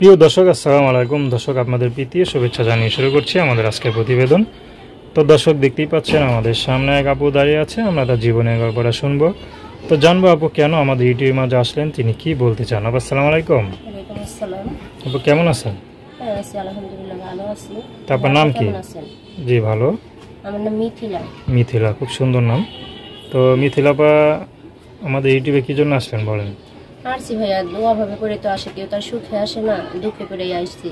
প্রিয় দর্শক, আসসালামু আলাইকুম। দর্শক, আপনাদের প্রীতি শুভেচ্ছা জানিয়ে শুরু করছি আমাদের আজকের প্রতিবেদন। তো দর্শক, দেখতেই পাচ্ছেন আমাদের সামনে এক আপু দাঁড়িয়ে আছে। আমরা তার জীবনের গল্পটা শুনবো। তো জানবো আপু কেন আমাদের ইউটিউবের মাঝে আসলেন, তিনি কি বলতে চান। আপু আসসালামু আলাইকুম। ওয়ালাইকুম আসসালাম। আপু কেমন আছেন? হ্যাঁ আছি, আলহামদুলিল্লাহ ভালো আছি। তারপর নাম কি? কেমন আছেন? জি ভালো। আমার নাম মিথিলা। মিথিলা, খুব সুন্দর নাম। তো মিথিলা আপা আমাদের ইউটিউবে কি জন্য আসলেন বলেন। আসছি ভাইয়া, দোয়া ভাবে করে তো আসে, কেউ তার সুখে আসে না, দুঃখে পড়েই আসছি।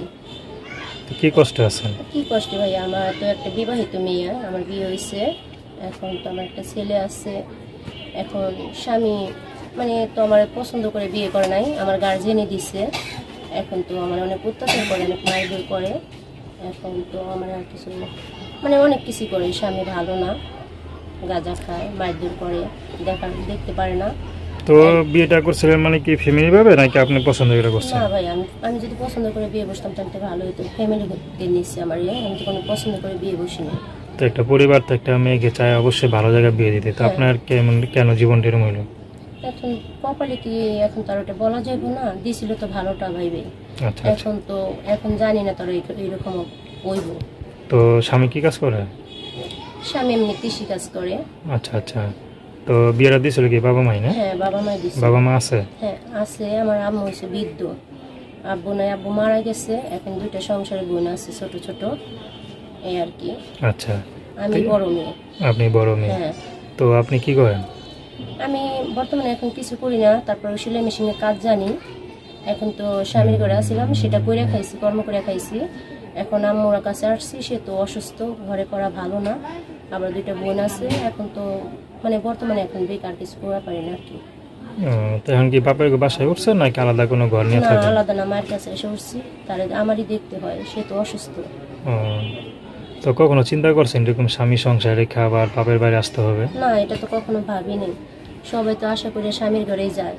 তো কি কষ্টে আছেন? কি কষ্ট ভাইয়া, আমার তো একটা বিবাহিত মেয়ে, আমার বিয়ে হয়েছে। এখন তো আমার একটা ছেলে আছে। এখন স্বামী তো আমার পছন্দ করে বিয়ে করে নাই, আমার গার্জেনই দিছে। এখন তো আমার অনেক অত্যাচার করে, অনেক মারধর করে। এখন তো আমার আর কিছু অনেক কিছু করে। স্বামী ভালো না, গাঁজা খায়, মারধর করে, দেখতে পারে না। তো বিয়েটা করছিলেন মানে কি ফ্যামিলি ভাবে নাকি আপনি পছন্দ করে করছেন? না ভাই, আমি যদি পছন্দ করে বিয়ে বসতাম তাহলে তো ভালো হতো। ফ্যামিলিকে নিচ্ছি আমার আমি তো কোনো পছন্দ করে বিয়ে বসিনি। তো একটা পরিবার তো একটা মেয়েকে চায় অবশ্যই ভালো জায়গায় বিয়ে দিতে। তো আপনার কেন জীবনটা এরকম হইল? এখন কপালে কি, এখন তার ওটা বলা যাইব না, দিছিল তো ভালোটা ভাইবে। আচ্ছা, এখন জানি না তারা এইরকম হইব। তো স্বামী কি কাজ করে? স্বামী এমনি কৃষি কাজ করে। আচ্ছা আচ্ছা। তো বিয়েটা দিয়েছিল কি বাবা মাই না? হ্যাঁ, বাবা মা দিছে। বাবা মা আছে? হ্যাঁ আছে, আমার আম্মু হয়েছে বৃদ্ধ। আব্বু নাই, আব্বু মারা গেছে। এখন দুইটা সংসারে বোন আছে ছোট ছোট, এই আর কি। আচ্ছা, আমি বড় মেয়ে। আপনি বড় মেয়ে। হ্যাঁ। তো আপনি কি করেন? আমি বর্তমানে এখন কিছু করি না, তারপর সেলাই মেশিনের কাজ জানি। এখন তো স্বামীর ঘরে আসছিলাম, সেটা করে খাইছি, কর্ম করে খাইছি। এখন আম্মুর কাছে আসছি, সে তো অসুস্থ, ঘরে করা ভালো না। আবার দুইটা বোন আছে। এখন তো বর্তমানে এখন বেকার, কিছু করা পারি না আর কি। তো এখন কি বাপের বাসায় উঠছেন নাকি আলাদা কোনো ঘর নিয়ে না, থাকেন? আলাদা না, মায়ের কাছে এসে উঠছি। তাহলে আমারই দেখতে হয়, সে তো অসুস্থ। তো কখনো চিন্তা করছেন এরকম স্বামী সংসার রেখে আবার বাপের বাড়ি আসতে হবে? না, এটা তো কখনো ভাবিনি। সবাই তো আশা করে স্বামীর ঘরেই যায়।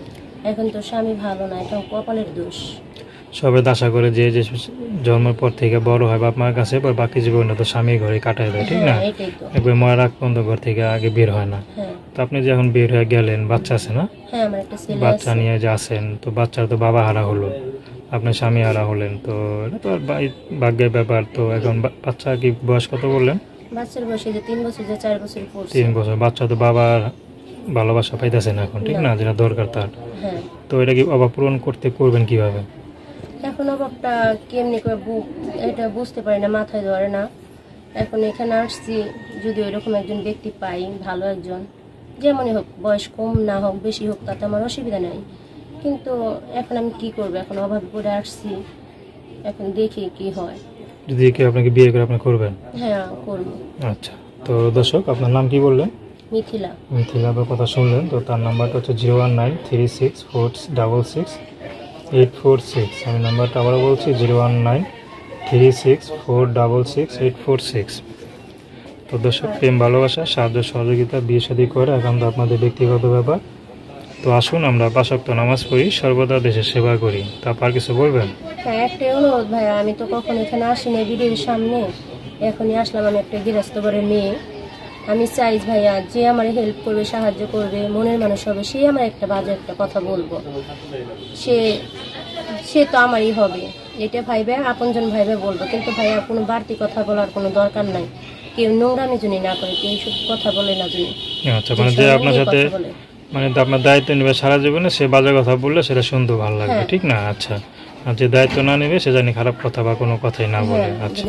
এখন তো স্বামী ভালো না, এটা কপালের দোষ। সবাই আশা করে যে যে জন্মের পর থেকে বড় হয় বাপ মার কাছে, এবার বাকি জীবনটা তো স্বামীর ঘরে কাটায় দেয়, ঠিক না? একবার মরার আগ পর্যন্ত ঘর থেকে আগে বের হয় না। তো আপনি যে এখন বের হয়ে গেলেন, বাচ্চা আছে না? হ্যাঁ, আমার একটা ছেলে আছে। বাচ্চা নিয়ে যে আছেন, তো বাচ্চার তো বাবা হারা হলো, আপনার স্বামী হারা হলেন, তো এটা তো আর ভাগ্যের ব্যাপার। তো এখন বাচ্চা কি বয়স কত বললেন? বাচ্চার বয়সে যে 3 বছর, যে 4 বছর পড়ছে। 3 বছর। বাচ্চা তো বাবার ভালোবাসা পাইতেছে না এখন, ঠিক না? যেটা দরকার তার। হ্যাঁ। তো এটা কি অভাব পূরণ করবেন কিভাবে? এখন অভাবটা কেমনি করে এটা বুঝতে পারি না, মাথায় ধরে না। এখন এখানে আসছি, যদি ওইরকম একজন ব্যক্তি পাই, ভালো একজন, যেমনই হোক, বয়স কম না হোক বেশি হোক, তাতে আমার অসুবিধা নাই। কিন্তু এখন আমি কি করবো, এখন অভাবে পড়ে আসছি। এখন দেখি কি হয়। যদি কেউ আপনাকে বিয়ে করে আপনি করবেন? হ্যাঁ, করবো। আচ্ছা। তো দর্শক, আপনার নাম কি বললেন? মিথিলা। মিথিলার কথা শুনলেন। তো তার নাম্বারটা হচ্ছে 01936466846। আমি নাম্বারটা আবারও বলছি, 01936466846। তো দর্শক, প্রেম ভালোবাসা সাহায্য সহযোগিতা বিয়ে শাদী করে এখন তো আপনাদের ব্যক্তিগত ব্যাপার। তো আসুন আমরা 5 ওয়াক্ত নামাজ পড়ি, সর্বদা দেশের সেবা করি। তারপর কিছু বলবেন? হ্যাঁ, একটা অনুরোধ ভাইয়া, আমি তো কখন এখানে আসিনি ভিডিওর সামনে, এখনই আসলাম। আমি একটা গৃহস্থ ঘরের মেয়ে। আমি চাই ভাইয়া, যে আমার হেল্প করবে, সাহায্য করবে, মনের মানুষ হবে, সে আমার একটা বাজে একটা কথা বলবো, সে তো আমারই হবে, এটা ভাইবে, আপনজন ভাইবে বলবো। কিন্তু ভাইয়া, কোনো বাড়তি কথা বলার কোনো দরকার নাই। কেউ নোংরামি জন্য না করে, কেউ সব কথা বলে না জন্য। আচ্ছা, যে আপনার সাথে আপনার দায়িত্ব নেবে সারা জীবনে, সে বাজে কথা বললে সেটা শুনতে ভালো লাগবে, ঠিক না? আচ্ছা। আর যে দায়িত্ব না নেবে সে জানি খারাপ কথা বা কোনো কথাই না বলে। আচ্ছা।